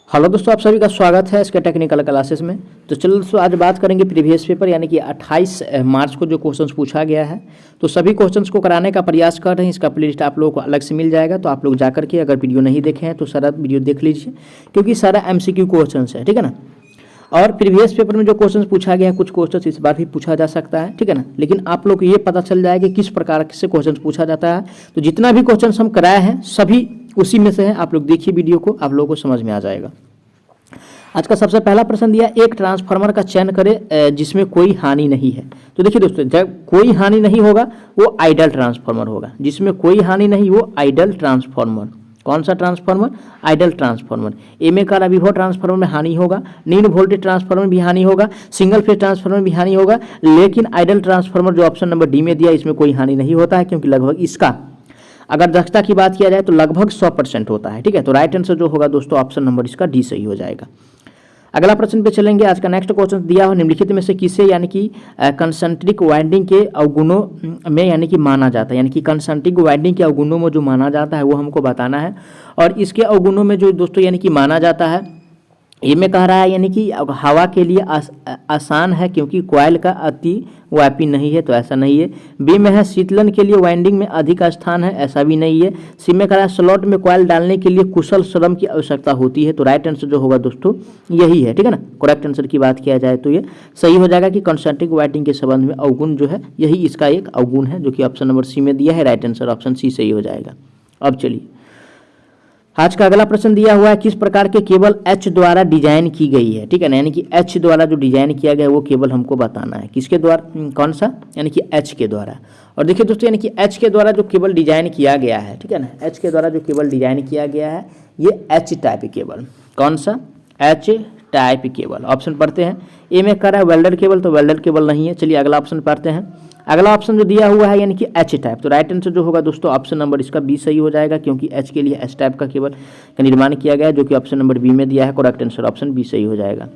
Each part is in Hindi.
हेलो दोस्तों, आप सभी का स्वागत है इसके टेक्निकल क्लासेस में। तो चलो दोस्तों, आज बात करेंगे प्रीवियस पेपर यानी कि 28 मार्च को जो क्वेश्चंस पूछा गया है। तो सभी क्वेश्चंस को कराने का प्रयास कर रहे हैं। इसका प्लेलिस्ट आप लोगों को अलग से मिल जाएगा, तो आप लोग जाकर के अगर वीडियो नहीं देखे हैं तो सारा वीडियो देख लीजिए, क्योंकि सारा MCQ क्वेश्चंस है, ठीक है ना। और प्रीवियस पेपर में जो क्वेश्चन पूछा गया है, कुछ क्वेश्चन इस बार भी पूछा जा सकता है, ठीक है ना। लेकिन आप लोग को ये पता चल जाएगा कि किस प्रकार से क्वेश्चन पूछा जाता है। तो जितना भी क्वेश्चन हम कराए हैं सभी उसी में से है। आप लोग देखिए वीडियो को, आप लोगों को समझ में आ जाएगा। आज का सबसे पहला प्रश्न दिया, एक ट्रांसफार्मर का चयन करें जिसमें कोई हानि नहीं है। तो देखिए दोस्तों, जब कोई हानि नहीं होगा वो आइडल ट्रांसफार्मर होगा। जिसमें कोई हानि नहीं वो आइडल ट्रांसफार्मर। कौन सा ट्रांसफार्मर? Idol transformer. ए में कह रहा विभव ट्रांसफार्मर में हानि होगा, निम्न वोल्टेज ट्रांसफार्मर में भी हानि होगा, सिंगल फेज ट्रांसफार्मर में भी हानि होगा, लेकिन आइडल ट्रांसफार्मर जो ऑप्शन नंबर डी में दिया इसमें कोई हानि नहीं होता है, क्योंकि लगभग इसका अगर दक्षता की बात किया जाए तो लगभग 100% होता है, ठीक है। तो राइट आंसर जो होगा दोस्तों ऑप्शन नंबर इसका डी सही हो जाएगा। अगला प्रश्न पे चलेंगे। आज का नेक्स्ट क्वेश्चन दिया हो, निम्नलिखित में से किसे यानी कि कंसेंट्रिक वाइंडिंग के अवगुणों में यानी कि माना जाता है, यानी कि कंसेंट्रिक वाइंडिंग के अवगुणों में जो माना जाता है वो हमको बताना है। और इसके अवगुणों में जो दोस्तों यानी कि माना जाता है, ए में कह रहा है यानी कि हवा के लिए आसान है क्योंकि कॉइल का अति व्यापी नहीं है, तो ऐसा नहीं है। बी में है शीतलन के लिए वाइंडिंग में अधिक स्थान है, ऐसा भी नहीं है। सी में कह रहा है स्लॉट में कॉइल डालने के लिए कुशल श्रम की आवश्यकता होती है, तो राइट आंसर जो होगा दोस्तों यही है, ठीक है ना। करेक्ट आंसर की बात किया जाए तो ये सही हो जाएगा कि कंसेंट्रिक वाइंडिंग के संबंध में अवगुण जो है यही इसका एक अवगुण है, जो कि ऑप्शन नंबर सी में दिया है। राइट आंसर ऑप्शन सी सही हो जाएगा। अब चलिए, आज का अगला प्रश्न दिया हुआ है, किस प्रकार के केबल एच द्वारा डिजाइन की गई है, ठीक है ना। यानी कि एच द्वारा जो डिजाइन किया गया है वो केबल हमको बताना है। किसके द्वारा? कौन सा? यानी कि एच के द्वारा। और देखिए दोस्तों, यानी कि एच के द्वारा जो केबल डिजाइन किया गया है, ठीक है ना, एच के द्वारा जो केबल डिजाइन किया गया है ये एच टाइप केबल। कौन सा? H type cable. ऑप्शन पढ़ते हैं। ए में कह रहा है वेल्डर केबल, तो वेल्डर केबल नहीं है। चलिए अगला ऑप्शन पढ़ते हैं। अगला ऑप्शन जो दिया हुआ है यानी कि एच टाइप, तो राइट आंसर जो होगा दोस्तों ऑप्शन नंबर इसका बी सही हो जाएगा, क्योंकि एच के लिए एच टाइप का केबल का निर्माण किया गया है, जो कि ऑप्शन नंबर बी में दिया है। करेक्ट आंसर ऑप्शन बी सही हो जाएगा।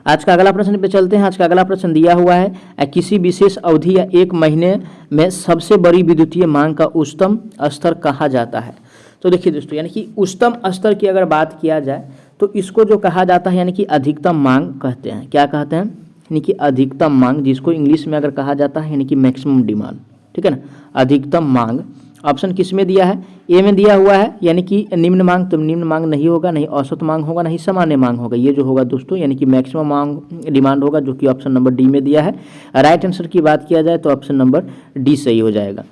आज का अगला प्रश्न पे चलते हैं। आज का अगला प्रश्न दिया हुआ है, किसी विशेष अवधि या एक महीने में सबसे बड़ी विद्युतीय मांग का उच्चतम स्तर कहा जाता है। तो देखिए दोस्तों, यानी कि उच्चतम स्तर की अगर बात किया जाए तो इसको जो कहा जाता है यानी कि अधिकतम मांग कहते हैं। क्या कहते हैं? यानी कि अधिकतम मांग, जिसको इंग्लिश में अगर कहा जाता है यानी कि मैक्सिमम डिमांड, ठीक है ना। अधिकतम मांग ऑप्शन किस में दिया है? ए में दिया हुआ है, यानी कि निम्न मांग, तो निम्न मांग नहीं होगा, नहीं औसत मांग होगा, नहीं सामान्य मांग होगा। ये जो होगा दोस्तों यानी कि मैक्सिमम मांग डिमांड होगा, जो कि ऑप्शन नंबर डी में दिया है। राइट आंसर की बात किया जाए तो ऑप्शन नंबर डी सही हो जाएगा।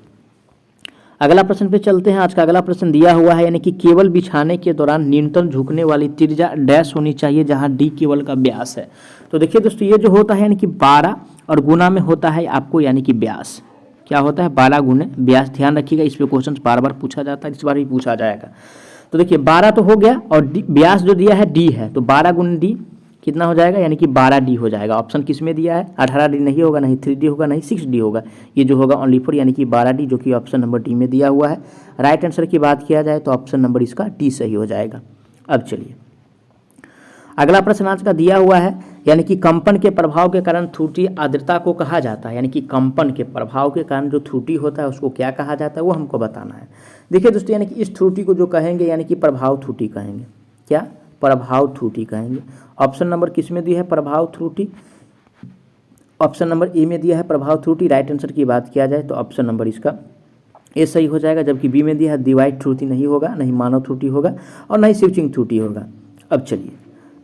अगला प्रश्न पे चलते हैं। आज का अगला प्रश्न दिया हुआ है, यानी कि केबल बिछाने के दौरान न्यूनतम झुकने वाली त्रिज्या डैश होनी चाहिए जहां डी केबल का व्यास है। तो देखिए दोस्तों, ये जो होता है यानी कि 12 और गुना में होता है आपको यानी कि व्यास। क्या होता है? 12 गुने व्यास। ध्यान रखिएगा, इस पे क्वेश्चन बार बार पूछा जाता है, इस बार भी पूछा जाएगा। तो देखिए 12 तो हो गया और व्यास जो दिया है डी है, तो 12 गुने डी कितना हो जाएगा? यानी कि 12D हो जाएगा। ऑप्शन किस में दिया है? 18D नहीं होगा, नहीं 3D होगा, नहीं 6D होगा। ये जो होगा ओनली फॉर यानी कि 12D, जो कि ऑप्शन नंबर डी में दिया हुआ है। राइट आंसर की बात किया जाए तो ऑप्शन नंबर इसका डी सही हो जाएगा। अब चलिए, अगला प्रश्न आज का दिया हुआ है, यानी कि कंपन के प्रभाव के कारण त्रुटि आर्द्रता को कहा जाता है। यानी कि कंपन के प्रभाव के कारण जो त्रुटि होता है उसको क्या कहा जाता है वो हमको बताना है। देखिए दोस्तों, यानी कि इस त्रुटि को जो कहेंगे यानी कि प्रभाव त्रुटि कहेंगे। क्या? प्रभाव त्रुटि कहेंगे। ऑप्शन नंबर किस में दिया है? प्रभाव त्रुटि। ऑप्शन नंबर ए में दिया है प्रभाव त्रुटि। राइट आंसर की बात किया जाए तो ऑप्शन नंबर इसका ए सही हो जाएगा, जबकि बी में दिया है डिवाइड त्रुटि नहीं होगा, नहीं मानव त्रुटि होगा और नहीं स्विचिंग त्रुटि होगा। अब चलिए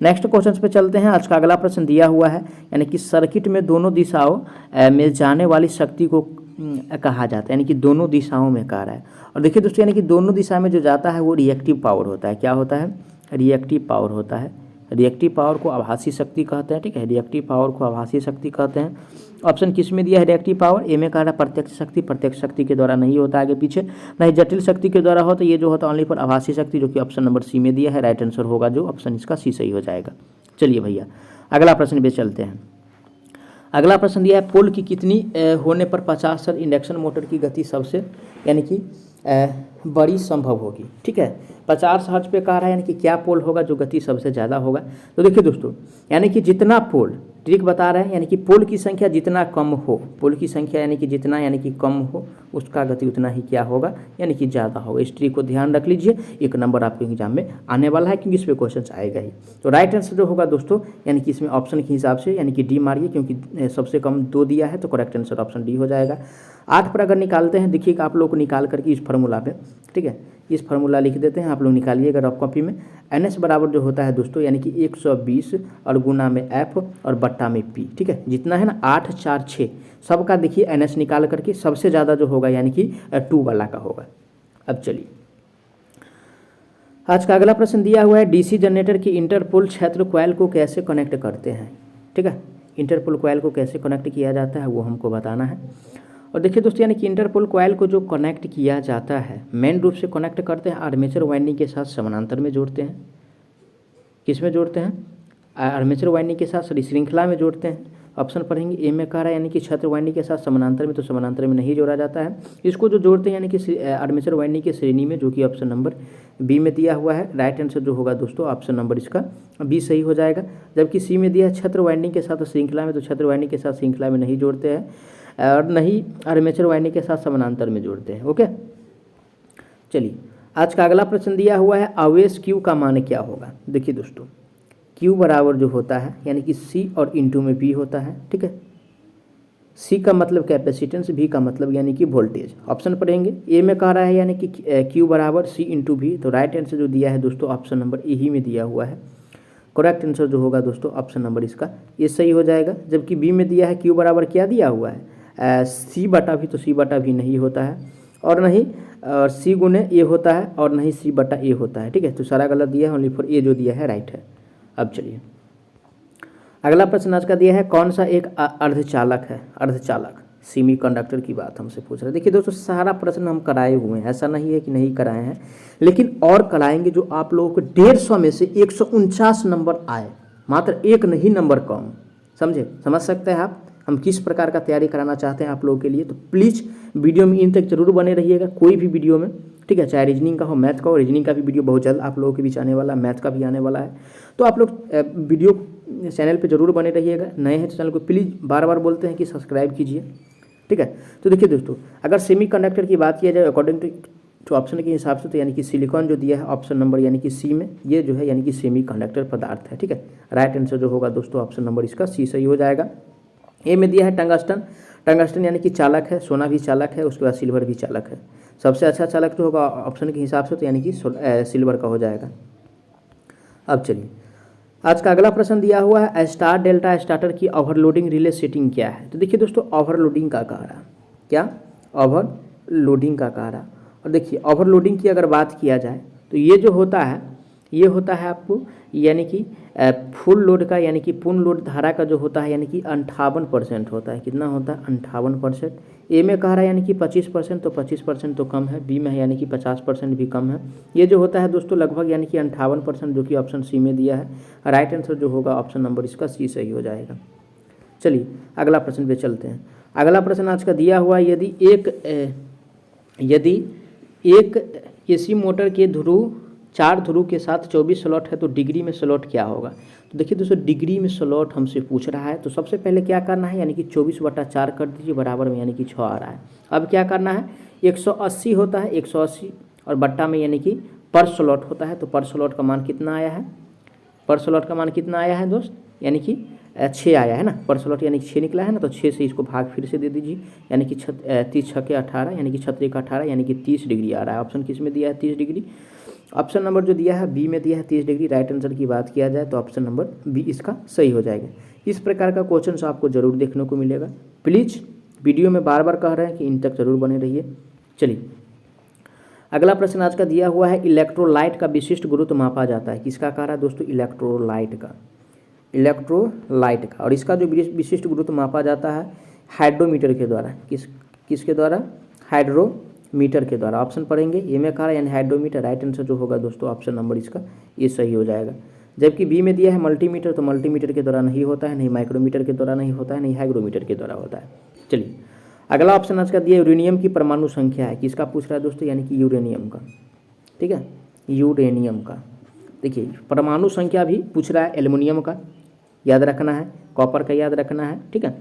नेक्स्ट क्वेश्चन पे चलते हैं। आज का अगला प्रश्न दिया हुआ है, यानी कि सर्किट में दोनों दिशाओं में जाने वाली शक्ति को कहा जाता है, यानी कि दोनों दिशाओं में कह रहा है। और देखिए दोस्तों, यानी कि दोनों दिशा में जो जाता है वो रिएक्टिव पावर होता है। क्या होता है? रिएक्टिव पावर होता है। रिएक्टिव पावर को आभासी शक्ति कहते हैं, ठीक है। रिएक्टिव पावर को आभासी शक्ति कहते हैं। ऑप्शन किस में दिया है? Reactive power. ए में कह रहा है प्रत्यक्ष शक्ति। प्रत्यक्ष शक्ति के द्वारा नहीं होता आगे पीछे, नहीं जटिल शक्ति के द्वारा होता। ये जो होता है ओनली फॉर आभासी शक्ति, जो कि ऑप्शन नंबर सी में दिया है। राइट आंसर होगा जो ऑप्शन इसका सी सही हो जाएगा। चलिए भैया अगला प्रश्न पे चलते हैं। अगला प्रश्न दिया है, पोल की कितनी होने पर 50 इंडक्शन मोटर की गति सबसे यानी कि बड़ी संभव होगी। ठीक है, 50 हर्ट्ज पे कह रहा है, यानी कि क्या पोल होगा जो गति सबसे ज़्यादा होगा। तो देखिए दोस्तों, यानी कि जितना पोल, ट्रिक बता रहे हैं, यानी कि पोल की संख्या जितना कम हो, पोल की संख्या यानी कि जितना यानी कि कम हो, उसका गति उतना ही क्या होगा, यानी कि ज़्यादा होगा। इस ट्रिक को ध्यान रख लीजिए, 1 नंबर आपके एग्जाम में आने वाला है, क्योंकि इस पर क्वेश्चन आएगा ही। तो राइट आंसर जो होगा दोस्तों, यानी कि इसमें ऑप्शन के हिसाब से यानी कि डी मारिए, क्योंकि सबसे कम 2 दिया है, तो करेक्ट आंसर ऑप्शन डी हो जाएगा। 8 पर अगर निकालते हैं, देखिएगा आप लोग को निकाल करके इस फार्मूला पे, ठीक है, इस फार्मूला लिख देते हैं, आप लोग निकालिएगा रफ कॉपी में। NS बराबर जो होता है दोस्तों, यानी कि 120 और गुना में F और बट्टा में P। ठीक है, जितना है ना 8, 4, 6 सबका देखिए NS निकाल करके सबसे ज़्यादा जो होगा यानी कि 2 वाला का होगा। अब चलिए, आज का अगला प्रश्न दिया हुआ है, DC जनरेटर की इंटरपोल क्षेत्र कॉइल को कैसे कनेक्ट करते हैं। ठीक है, इंटरपोल कॉइल को कैसे कनेक्ट किया जाता है वो हमको बताना है। और देखिए दोस्तों, यानी कि इंटरपोल कॉइल को जो कनेक्ट किया जाता है, मेन रूप से कनेक्ट करते हैं आर्मेचर वाइंडिंग के साथ समानांतर में जोड़ते हैं। किस में जोड़ते हैं? आर्मेचर वाइंडिंग के साथ श्रृंखला में जोड़ते हैं। ऑप्शन पढ़ेंगे, ए में कह रहा है यानी कि क्षेत्र वाइंडिंग के साथ समानांतर में, तो समानांतर में नहीं जोड़ा जाता है। इसको जो जोड़ते हैं यानी कि आर्मेचर वाइंडिंग की श्रेणी में, जो कि ऑप्शन नंबर बी में दिया हुआ है। राइट आंसर जो होगा दोस्तों, ऑप्शन नंबर इसका बी सही हो जाएगा। जबकि सी में दिया है क्षेत्र वाइंडिंग के साथ श्रृंखला में, तो क्षेत्र वाइंडिंग के साथ श्रृंखला में नहीं जोड़ते हैं, और नहीं आर्मेचर वाइंडिंग के साथ समानांतर में जोड़ते हैं। ओके, चलिए, आज का अगला प्रश्न दिया हुआ है, आवेश Q का मान क्या होगा। देखिए दोस्तों, Q बराबर जो होता है यानी कि C और इंटू में V होता है। ठीक है, C का मतलब कैपेसिटेंस, V का मतलब यानी कि वोल्टेज। ऑप्शन पढ़ेंगे, ए में कह रहा है यानी कि Q बराबर C इंटू V, तो राइट आंसर जो दिया है दोस्तों, ऑप्शन नंबर ए ही में दिया हुआ है। करेक्ट आंसर जो होगा दोस्तों, ऑप्शन नंबर इसका ये सही हो जाएगा। जबकि बी में दिया है Q बराबर क्या दिया हुआ है, C बटा V, तो C बटा V नहीं होता है, और नहीं C गुने ए होता है, और नहीं C बटा ए होता है। ठीक है, तो सारा गलत दिया है, ओनली फॉर ए जो दिया है राइट है। अब चलिए, अगला प्रश्न आज का दिया है, कौन सा एक अर्धचालक है। अर्धचालक सेमी कंडक्टर की बात हमसे पूछ रहे हैं। देखिए दोस्तों, सारा प्रश्न हम कराए हुए हैं, ऐसा नहीं है कि नहीं कराए हैं, लेकिन और कराएंगे जो आप लोगों को 150 में से 149 नंबर आए, मात्र 1 नहीं नंबर कम। समझे, समझ सकते हैं आप हम किस प्रकार का तैयारी कराना चाहते हैं आप लोगों के लिए। तो प्लीज़ वीडियो में इन तक जरूर बने रहिएगा, कोई भी वीडियो में। ठीक है, चाहे रीजनिंग का हो, मैथ का हो। रीजनिंग का भी वीडियो बहुत जल्द आप लोगों के बीच आने वाला है, मैथ का भी आने वाला है। तो आप लोग वीडियो चैनल पे जरूर बने रहिएगा। नए हैं तो चैनल को प्लीज़ बार बार बोलते हैं कि सब्सक्राइब कीजिए। ठीक है, तो देखिए दोस्तों, अगर सेमी कंडक्टर की बात किया जाए अकॉर्डिंग टू ऑप्शन के हिसाब से, तो यानी कि सिलिकॉन जो दिया है ऑप्शन नंबर यानी कि सी में, ये जो है यानी कि सेमी कंडक्टर पदार्थ है। ठीक है, राइट आंसर जो होगा दोस्तों, ऑप्शन नंबर इसका सी सही हो जाएगा। ए में दिया है टंगस्टन। टंगस्टन यानी कि चालक है, सोना भी चालक है, उसके बाद सिल्वर भी चालक है। सबसे अच्छा चालक जो होगा ऑप्शन के हिसाब से, तो यानी कि सिल्वर का हो जाएगा। अब चलिए, आज का अगला प्रश्न दिया हुआ है, स्टार डेल्टा स्टार्टर की ओवरलोडिंग रिले सेटिंग क्या है। तो देखिए दोस्तों, ओवरलोडिंग का कह रहा, क्या ओवरलोडिंग का कह रहा। और देखिए, ओवरलोडिंग की अगर बात किया जाए तो ये जो होता है, ये होता है आपको यानी कि फुल लोड का, यानी कि पूर्ण लोड धारा का जो होता है यानी कि 58% होता है। कितना होता है? 58%। ए में कह रहा है यानी कि 25%, तो 25% तो कम है। बी में है यानी कि 50% भी कम है। ये जो होता है दोस्तों लगभग यानी कि 58%, जो कि ऑप्शन सी में दिया है। राइट आंसर जो होगा ऑप्शन नंबर इसका सी सही हो जाएगा। चलिए अगला प्रश्न पे चलते हैं। अगला प्रश्न आज का दिया हुआ है, यदि एक एसी मोटर के ध्रुव 4 ध्रुव के साथ 24 स्लॉट है तो डिग्री में स्लॉट क्या होगा। तो देखिए दोस्तों, डिग्री में स्लॉट हमसे पूछ रहा है, तो सबसे पहले क्या करना है, यानी कि 24/4 कर दीजिए, बराबर में यानी कि 6 आ रहा है। अब क्या करना है, 180 होता है, 180 और बट्टा में यानी कि पर स्लॉट होता है, तो पर स्लॉट का मान कितना आया है, पर स्लॉट का मान कितना आया है दोस्त, यानी कि 6 आया है ना, पर स्लॉट यानी कि 6 निकला है ना, तो 6 से इसको भाग फिर से दे दीजिए, यानी कि 30 6 के 18, यानी कि 36 का 18, यानी कि 30 डिग्री आ रहा है। ऑप्शन किस में दिया है, 30 डिग्री। ऑप्शन नंबर जो दिया है बी में दिया है 30 डिग्री। राइट आंसर की बात किया जाए तो ऑप्शन नंबर बी इसका सही हो जाएगा। इस प्रकार का क्वेश्चन आपको जरूर देखने को मिलेगा। प्लीज़ वीडियो में बार बार कह रहे हैं कि इन तक जरूर बने रहिए। चलिए अगला प्रश्न आज का दिया हुआ है, इलेक्ट्रोलाइट का विशिष्ट गुरुत्व मापा जाता है। किसका कह रहा है दोस्तों, इलेक्ट्रोलाइट का, इलेक्ट्रोलाइट का। और इसका जो विशिष्ट गुरुत्व मापा जाता है हाइड्रोमीटर के द्वारा। किसके द्वारा, हाइड्रोमीटर के द्वारा। ऑप्शन पढ़ेंगे, ए में कह रहा है यानी हाइड्रोमीटर। राइट आंसर जो होगा दोस्तों ऑप्शन नंबर इसका ये सही हो जाएगा। जबकि बी में दिया है मल्टीमीटर, तो मल्टीमीटर के द्वारा नहीं होता है, नहीं माइक्रोमीटर के द्वारा नहीं होता है, नहीं हाइग्रोमीटर के द्वारा होता है। चलिए अगला ऑप्शन आज का दिया यूरेनियम की परमाणु संख्या है, किसका पूछ रहा है दोस्तों, यानी कि यूरेनियम का। ठीक है, यूरेनियम का। देखिए परमाणु संख्या भी पूछ रहा है, एल्युमिनियम का याद रखना है, कॉपर का याद रखना है, ठीक है,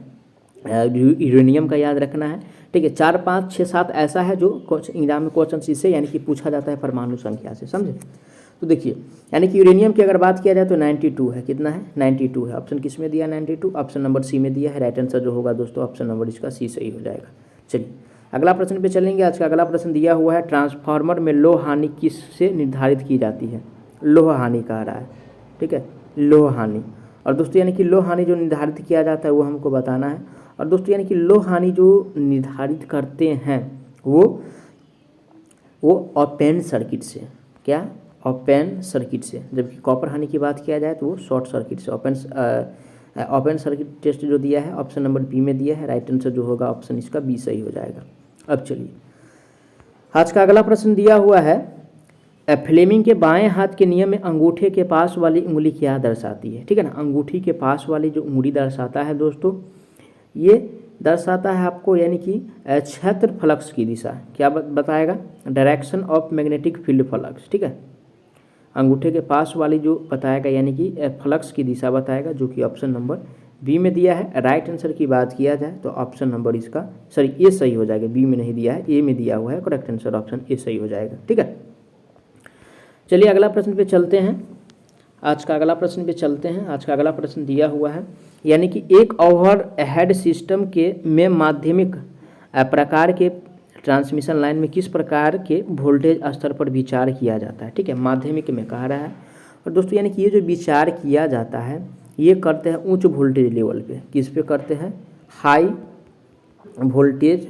यूरेनियम का याद रखना है। ठीक है, 4 5 6 7 ऐसा है जो एग्जाम में क्वेश्चन इससे यानी कि पूछा जाता है परमाणु संख्या से, समझे। तो देखिए यानी कि यूरेनियम की अगर बात किया जाए तो 92 है, कितना है 92 है। ऑप्शन किस में दिया 92, ऑप्शन नंबर सी में दिया है। राइट आंसर जो होगा दोस्तों ऑप्शन नंबर इसका सी सही हो जाएगा। चलिए अगला प्रश्न पे चलेंगे। आज का अगला प्रश्न दिया हुआ है, ट्रांसफार्मर में लौह हानि किससे निर्धारित की जाती है। लौह हानि कह रहा है, ठीक है, लौह हानि। और दोस्तों यानी कि लौह हानि जो निर्धारित किया जाता है वो हमको बताना है। और दोस्तों यानी कि लौह हानि जो निर्धारित करते हैं वो ओपन सर्किट से, क्या ओपन सर्किट से, जबकि कॉपर हानि की बात किया जाए तो वो शॉर्ट सर्किट से। ओपन सर्किट टेस्ट जो दिया है ऑप्शन नंबर बी में दिया है। राइट आंसर जो होगा ऑप्शन इसका बी सही हो जाएगा। अब चलिए आज का अगला प्रश्न दिया हुआ है, फ्लेमिंग के बाएं हाथ के नियम में अंगूठे के पास वाली उंगली क्या दर्शाती है। ठीक है ना, अंगूठी के पास वाली जो उंगली दर्शाता है दोस्तों, ये दर्शाता है आपको यानी कि क्षेत्र फ्लक्स की दिशा। क्या बताएगा, direction of magnetic field flux. ठीक है, अंगूठे के पास वाली जो बताएगा यानी कि फ्लक्स की दिशा बताएगा, जो कि ऑप्शन नंबर बी में दिया है। राइट आंसर की बात किया जाए तो ऑप्शन नंबर इसका ए सही हो जाएगा। बी में नहीं दिया है, ए में दिया हुआ है। करेक्ट आंसर ऑप्शन ए सही हो जाएगा। ठीक है, चलिए अगला प्रश्न पे चलते हैं। आज का अगला प्रश्न दिया हुआ है, यानी कि एक ओवर हेड सिस्टम के में माध्यमिक प्रकार के ट्रांसमिशन लाइन में किस प्रकार के वोल्टेज स्तर पर विचार किया जाता है। ठीक है, माध्यमिक में कह रहा है। और दोस्तों यानी कि ये जो विचार किया जाता है ये करते हैं उच्च वोल्टेज लेवल पे। किस पे करते हैं, high voltage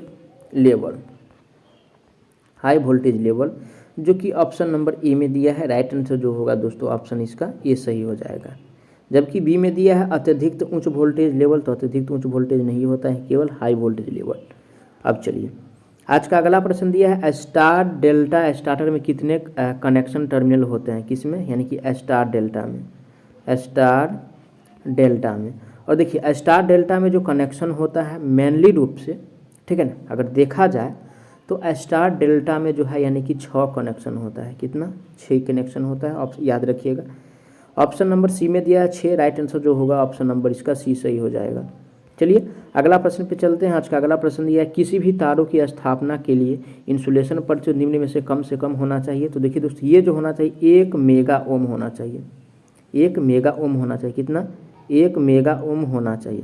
level, high voltage level, जो कि ऑप्शन नंबर ए में दिया है। राइट आंसर जो होगा दोस्तों ऑप्शन इसका ए सही हो जाएगा। जबकि बी में दिया है अत्यधिक उच्च वोल्टेज लेवल, तो अत्यधिक उच्च वोल्टेज नहीं होता है, केवल हाई वोल्टेज लेवल। अब चलिए आज का अगला प्रश्न दिया है, स्टार डेल्टा स्टार्टर में कितने कनेक्शन टर्मिनल होते हैं। किस में, यानी कि स्टार डेल्टा में, स्टार डेल्टा में। और देखिए स्टार डेल्टा में जो कनेक्शन होता है मेनली रूप से, ठीक है ना, अगर देखा जाए तो स्टार डेल्टा में जो है यानी कि 6 कनेक्शन होता है। कितना, 6 कनेक्शन होता है। याद रखिएगा ऑप्शन नंबर सी में दिया है 6। राइट आंसर जो होगा ऑप्शन नंबर इसका सी सही हो जाएगा। चलिए अगला प्रश्न पे चलते हैं। आज का अगला प्रश्न दिया है, किसी भी तारों की स्थापना के लिए इंसुलेशन पर जो निम्न में से कम होना चाहिए। तो देखिए दोस्तों ये जो होना चाहिए 1 मेगा ओम होना चाहिए, 1 मेगा ओम होना चाहिए। कितना, 1 मेगा ओम होना चाहिए।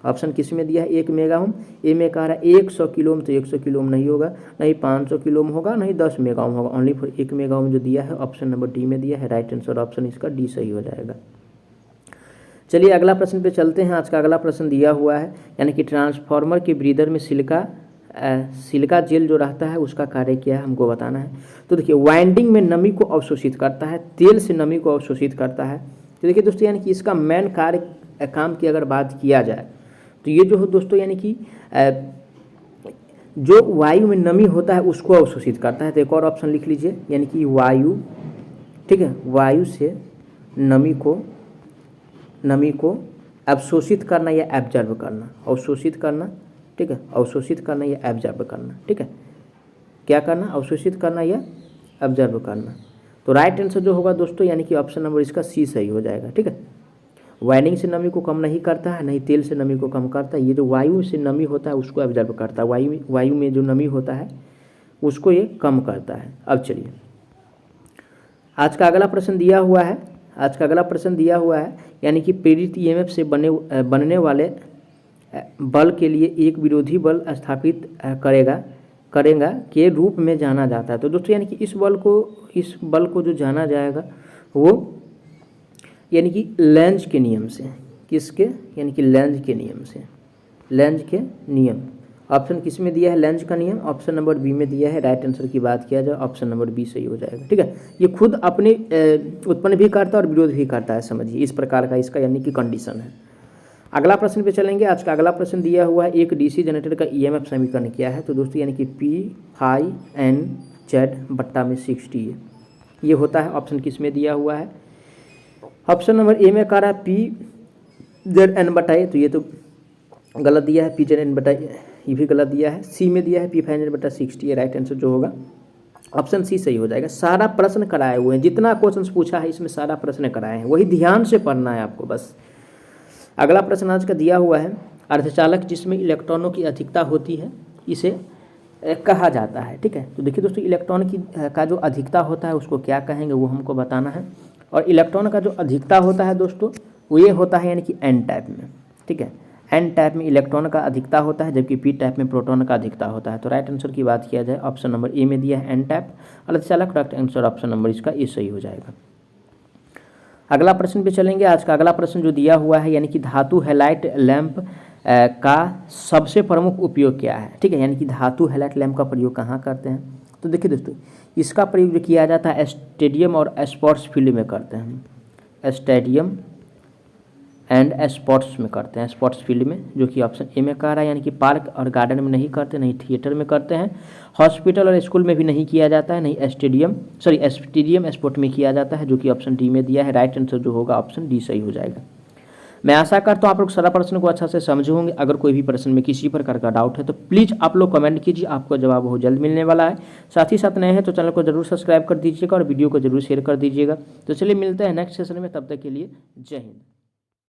ऑप्शन किस में दिया है 1 मेगा ओम, ए में कह रहा है 100 किलो ओम, तो 100 किलो ओम नहीं होगा, नहीं 500 किलो ओम होगा, नहीं 10 मेगा ओम होगा। ओनली फॉर 1 मेगा ओम जो दिया है ऑप्शन नंबर डी में दिया है। राइट आंसर ऑप्शन इसका डी सही हो जाएगा। चलिए अगला प्रश्न पे चलते हैं। आज का अगला प्रश्न दिया हुआ है, यानी कि ट्रांसफार्मर के ब्रीदर में सिलिका जेल जो रहता है उसका कार्य क्या है हमको बताना है। तो देखिए वाइंडिंग में नमी को अवशोषित करता है, तेल से नमी को अवशोषित करता है। तो देखिए दोस्तों यानी कि इसका मेन कार्य काम की अगर बात किया जाए तो ये जो हो दोस्तों यानी कि जो वायु में नमी होता है उसको अवशोषित करता है। तो एक और ऑप्शन लिख लीजिए, यानी कि वायु, ठीक है, वायु से नमी को अवशोषित करना या एब्जॉर्ब करना, अवशोषित करना, ठीक है, अवशोषित करना या एब्जॉर्ब करना। ठीक है, क्या करना, अवशोषित करना या एब्जॉर्ब करना। तो राइट आंसर जो होगा दोस्तों यानी कि ऑप्शन नंबर इसका सी सही हो जाएगा। ठीक है, वाइंडिंग से नमी को कम नहीं करता है, नहीं तेल से नमी को कम करता है। ये जो वायु से नमी होता है उसको एब्जॉर्ब करता है, वायु में जो नमी होता है उसको ये कम करता है। अब चलिए आज का अगला प्रश्न दिया हुआ है, यानी कि प्रेरित ईएमएफ से बनने वाले बल के लिए एक विरोधी बल स्थापित करेगा के रूप में जाना जाता है। तो दोस्तों यानी कि इस बल को जो जाना जाएगा वो यानी कि लेंज के नियम से। किसके, यानी कि लेंज के नियम से, लेंज के नियम। ऑप्शन किस में दिया है, लेंज का नियम, ऑप्शन नंबर बी में दिया है। राइट आंसर की बात किया जाए ऑप्शन नंबर बी सही हो जाएगा। ठीक है, ये खुद अपने उत्पन्न भी करता है और विरोध भी करता है, समझिए इस प्रकार का इसका यानी कि कंडीशन है। अगला प्रश्न पे चलेंगे। आज का अगला प्रश्न दिया हुआ है, एक डीसी जनरेटर का ईएमएफ समीकरण क्या है। तो दोस्तों यानी कि P/N/Z/60 ये होता है। ऑप्शन किस में दिया हुआ है, ऑप्शन नंबर ए में कह रहा है P/N/, तो ये तो गलत दिया है, P/N/, ये भी गलत दिया है। सी में दिया है P500/60, ये राइट आंसर जो होगा ऑप्शन सी सही हो जाएगा। सारा प्रश्न कराए हुए हैं, जितना क्वेश्चन पूछा है इसमें सारा प्रश्न कराए हैं, वही ध्यान से पढ़ना है आपको बस। अगला प्रश्न आज का दिया हुआ है, अर्धचालक जिसमें इलेक्ट्रॉनों की अधिकता होती है इसे कहा जाता है। ठीक है, तो देखिए दोस्तों, इलेक्ट्रॉन का जो अधिकता होता है उसको क्या कहेंगे वो हमको बताना है। और इलेक्ट्रॉन का जो अधिकता होता है दोस्तों वो ये होता है यानी कि एन टाइप में। ठीक है, एन टाइप में इलेक्ट्रॉन का अधिकता होता है, जबकि पी टाइप में प्रोटॉन का अधिकता होता है। तो राइट आंसर की बात किया जाए ऑप्शन नंबर ए में दिया है एन टाइप, अर्धचालक। करेक्ट आंसर ऑप्शन नंबर इसका ए सही हो जाएगा। अगला प्रश्न पे चलेंगे। आज का अगला प्रश्न जो दिया हुआ है, यानी कि धातु हैलाइट लैंप का सबसे प्रमुख उपयोग क्या है। ठीक है, यानी कि धातु हैलाइट लैंप का प्रयोग कहाँ करते हैं। तो देखिए दोस्तों, इसका प्रयोग जो किया जाता है स्टेडियम और स्पोर्ट्स फील्ड में करते हैं। स्टेडियम एंड स्पोर्ट्स में करते हैं, स्पोर्ट्स फील्ड में, जो कि ऑप्शन ए में कह रहा है। यानी कि पार्क और गार्डन में नहीं करते, नहीं थिएटर में करते हैं, हॉस्पिटल और स्कूल में भी नहीं किया जाता है, नहीं स्टेडियम स्पोर्ट में किया जाता है, जो कि ऑप्शन डी में दिया है। राइट आंसर जो होगा ऑप्शन डी सही हो जाएगा। मैं आशा करता हूँ आप लोग सारा प्रश्न को अच्छा से समझे होंगे। अगर कोई भी प्रश्न में किसी प्रकार का डाउट है तो प्लीज़ आप लोग कमेंट कीजिए, आपको जवाब बहुत जल्द मिलने वाला है। साथ ही साथ नए हैं तो चैनल को जरूर सब्सक्राइब कर दीजिएगा और वीडियो को जरूर शेयर कर दीजिएगा। तो चलिए मिलते हैं नेक्स्ट सेशन में, तब तक के लिए जय हिंद।